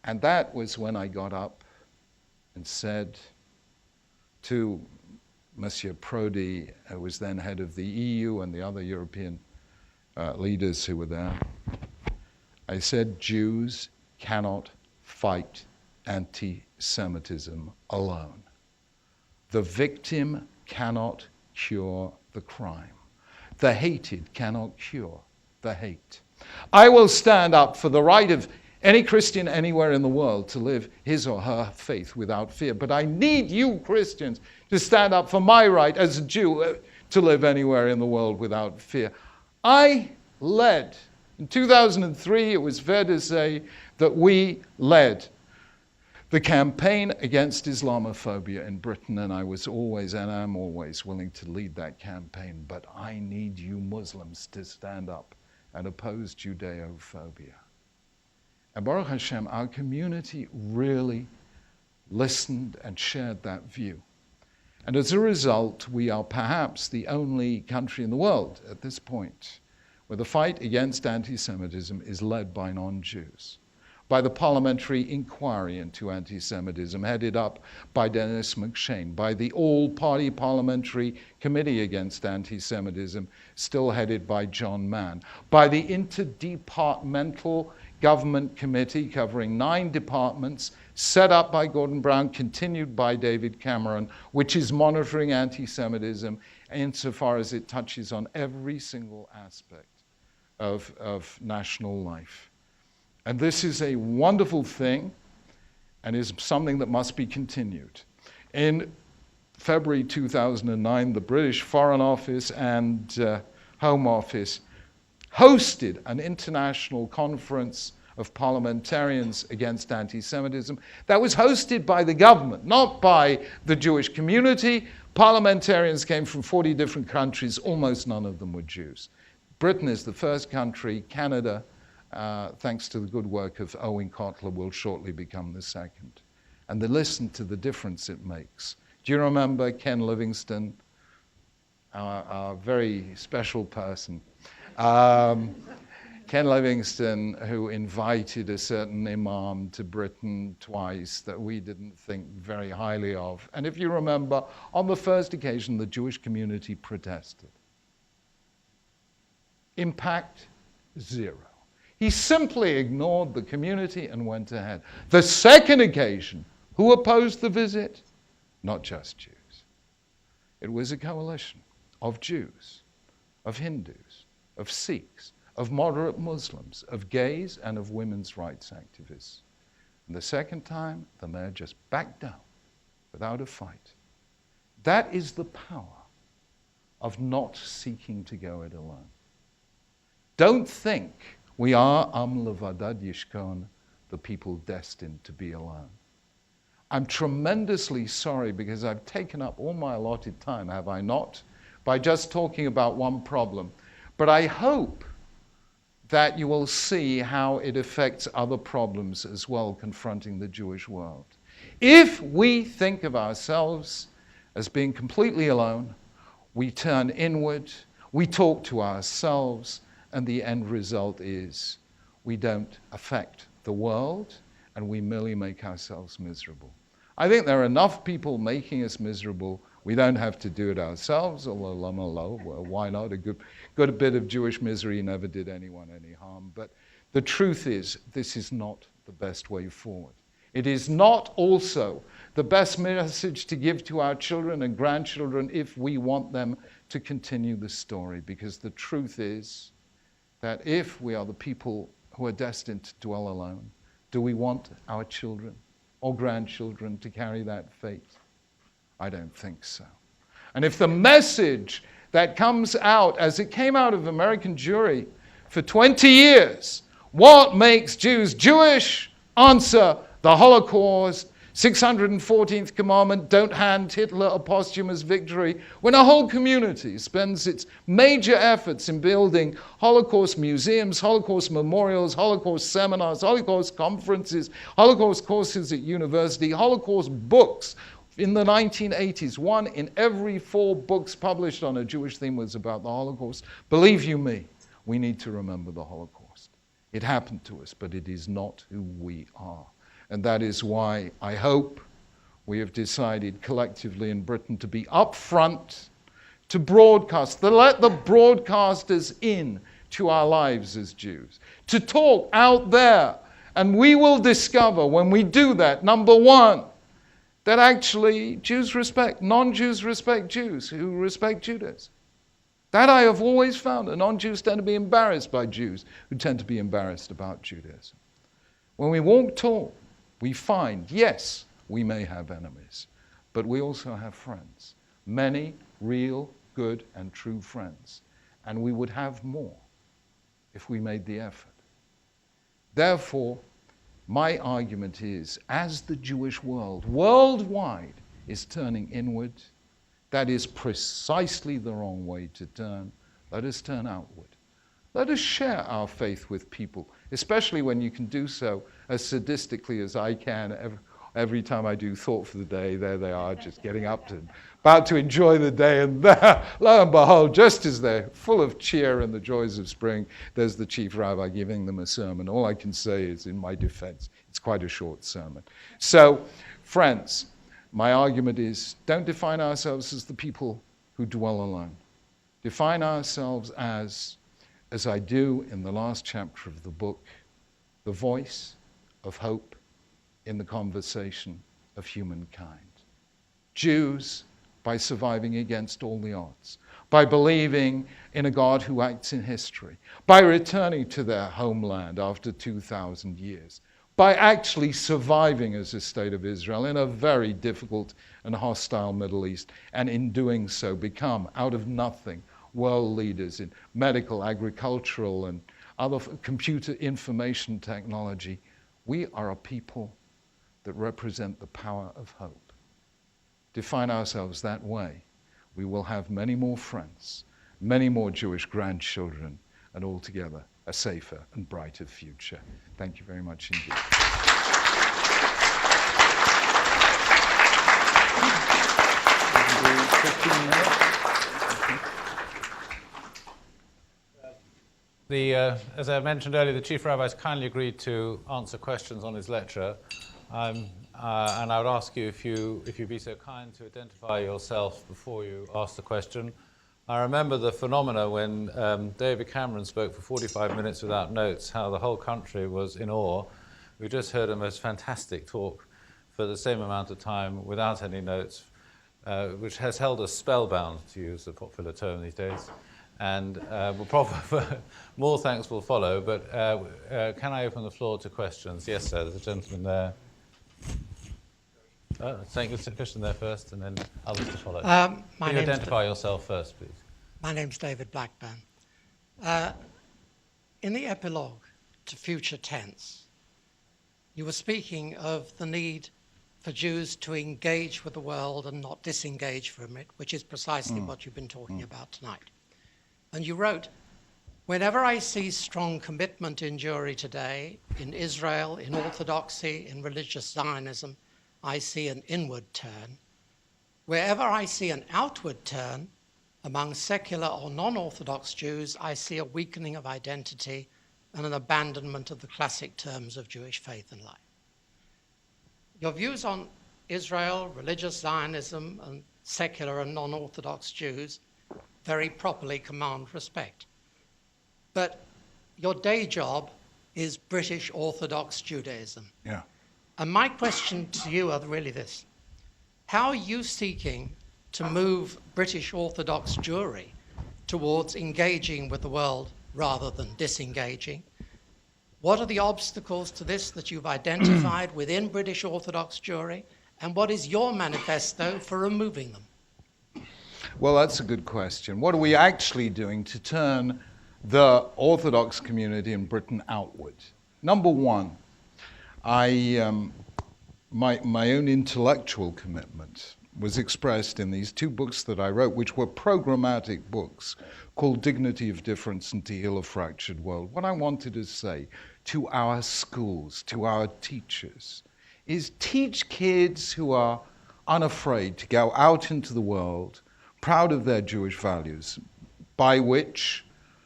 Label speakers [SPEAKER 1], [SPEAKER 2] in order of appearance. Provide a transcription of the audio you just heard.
[SPEAKER 1] And that was when I got up and said to Monsieur Prodi, who was then head of the EU, and the other European leaders who were there, I said, Jews cannot fight anti-Semitism alone. The victim cannot cure the crime. The hated cannot cure the hate. I will stand up for the right of any Christian anywhere in the world to live his or her faith without fear. But I need you Christians to stand up for my right as a Jew to live anywhere in the world without fear. I led. In 2003, it was fair to say that we led the campaign against Islamophobia in Britain, and I was always, and I'm always willing to lead that campaign. But I need you Muslims to stand up and oppose Judeophobia. And Baruch Hashem, our community really listened and shared that view. And as a result, we are perhaps the only country in the world at this point where the fight against anti-Semitism is led by non-Jews, by the Parliamentary Inquiry into Anti-Semitism, headed up by Dennis McShane, by the All-Party Parliamentary Committee Against Anti-Semitism, still headed by John Mann, by the Interdepartmental Government Committee covering 9 departments, set up by Gordon Brown, continued by David Cameron, which is monitoring anti-Semitism insofar as it touches on every single aspect of national life. And this is a wonderful thing and is something that must be continued. In February 2009, the British Foreign Office and Home Office hosted an international conference of parliamentarians against anti-Semitism that was hosted by the government, not by the Jewish community. Parliamentarians came from 40 different countries. Almost none of them were Jews. Britain is the first country. Canada, thanks to the good work of Owen Kotler, will shortly become the second. And they listen to the difference it makes. Do you remember Ken Livingstone, our very special person? Ken Livingstone, who invited a certain imam to Britain twice that we didn't think very highly of. And if you remember, on the first occasion, the Jewish community protested. Impact, 0. He simply ignored the community and went ahead. The second occasion, who opposed the visit? Not just Jews. It was a coalition of Jews, of Hindus, of Sikhs, of moderate Muslims, of gays, and of women's rights activists. And the second time, the mayor just backed down without a fight. That is the power of not seeking to go it alone. Don't think we are Am Levadad Yishkon, the people destined to be alone. I'm tremendously sorry because I've taken up all my allotted time, have I not, by just talking about one problem. But I hope that you will see how it affects other problems as well confronting the Jewish world. If we think of ourselves as being completely alone, we turn inward, we talk to ourselves, and the end result is we don't affect the world and we merely make ourselves miserable. I think there are enough people making us miserable. We don't have to do it ourselves, although lama lo, well, why not? A good bit of Jewish misery never did anyone any harm. But the truth is, this is not the best way forward. It is not also the best message to give to our children and grandchildren if we want them to continue the story. Because the truth is that if we are the people who are destined to dwell alone, do we want our children or grandchildren to carry that fate? I don't think so. And if the message that comes out, as it came out of American Jewry for 20 years, what makes Jews Jewish? Answer, the Holocaust. 614th commandment, don't hand Hitler a posthumous victory. When a whole community spends its major efforts in building Holocaust museums, Holocaust memorials, Holocaust seminars, Holocaust conferences, Holocaust courses at university, Holocaust books. In the 1980s, 1 in every 4 books published on a Jewish theme was about the Holocaust. Believe you me, we need to remember the Holocaust. It happened to us, but it is not who we are. And that is why I hope we have decided collectively in Britain to be upfront, to broadcast, to let the broadcasters in to our lives as Jews, to talk out there. And we will discover when we do that, number one, that actually Jews respect, non-Jews respect Jews who respect Judaism. That I have always found. And non-Jews tend to be embarrassed by Jews who tend to be embarrassed about Judaism. When we walk tall, we find, yes, we may have enemies, but we also have friends. Many real, good, and true friends. And we would have more if we made the effort. Therefore, my argument is, as the Jewish world, worldwide, is turning inward, that is precisely the wrong way to turn. Let us turn outward. Let us share our faith with people, especially when you can do so as sadistically as I can. Every time I do Thought for the Day, there they are, just getting up to, about to enjoy the day, and there, lo and behold, just as they're full of cheer and the joys of spring, there's the chief rabbi giving them a sermon. All I can say is, in my defense, it's quite a short sermon. So, friends, my argument is, don't define ourselves as the people who dwell alone. Define ourselves as I do in the last chapter of the book, the voice of hope in the conversation of humankind. Jews, by surviving against all the odds, by believing in a God who acts in history, by returning to their homeland after 2,000 years, by actually surviving as a state of Israel in a very difficult and hostile Middle East, and in doing so become, out of nothing, world leaders in medical, agricultural, and other computer information technology. We are a people that represent the power of hope. Define ourselves that way. We will have many more friends, many more Jewish grandchildren, and altogether a safer and brighter future. Thank you very much indeed.
[SPEAKER 2] As I mentioned earlier, the Chief Rabbi has kindly agreed to answer questions on his lecture. And I would ask you if you'd be so kind to identify yourself before you ask the question. I remember the phenomena when David Cameron spoke for 45 minutes without notes, how the whole country was in awe. We just heard a most fantastic talk for the same amount of time without any notes, which has held us spellbound, to use a popular term these days. And more thanks will follow, but can I open the floor to questions? Yes, sir, there's a gentleman there. Take the question there first, and then others to follow. Can you identify yourself first, please?
[SPEAKER 3] My name's David Blackburn. In the epilogue to Future Tense, you were speaking of the need for Jews to engage with the world and not disengage from it, which is precisely what you've been talking about tonight. And you wrote, whenever I see strong commitment in Jewry today, in Israel, in Orthodoxy, in religious Zionism, I see an inward turn. Wherever I see an outward turn, among secular or non-Orthodox Jews, I see a weakening of identity and an abandonment of the classic terms of Jewish faith and life. Your views on Israel, religious Zionism, and secular and non-Orthodox Jews very properly command respect. But your day job is British Orthodox Judaism.
[SPEAKER 1] Yeah.
[SPEAKER 3] And my question to you are really this. How are you seeking to move British Orthodox Jewry towards engaging with the world rather than disengaging? What are the obstacles to this that you've identified within British Orthodox Jewry? And what is your manifesto for removing them?
[SPEAKER 1] Well, that's a good question. What are we actually doing to turn the Orthodox community in Britain outward? Number one, my own intellectual commitment was expressed in these two books that I wrote, which were programmatic books called Dignity of Difference and To Heal a Fractured World. What I wanted to say to our schools, to our teachers, is teach kids who are unafraid to go out into the world, proud of their Jewish values, by which